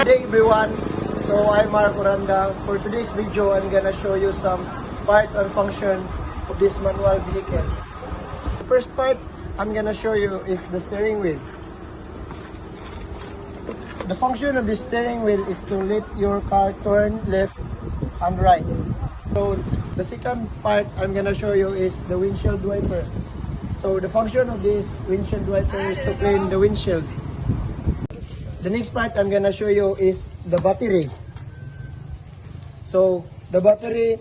day everyone, so I'm Mark Oranda. For today's video, I'm gonna show you some parts and function of this manual vehicle. The first part I'm gonna show you is the steering wheel. The function of the steering wheel is to let your car turn left and right. So the second part I'm gonna show you is the windshield wiper. So the function of this windshield wiper is to clean the windshield. The next part I'm gonna show you is the battery. So the battery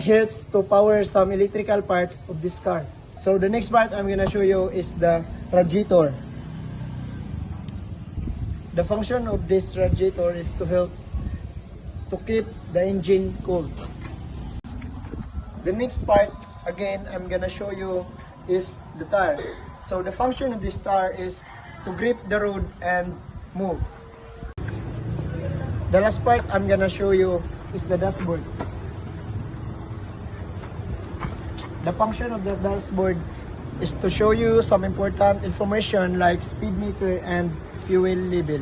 helps to power some electrical parts of this car. So the next part I'm gonna show you is the radiator. The function of this radiator is to help to keep the engine cool. The next part again I'm gonna show you is the tire. So the function of this tire is to grip the road and move. The last part I'm gonna show you is the dashboard. The function of the dashboard is to show you some important information like speed meter and fuel level.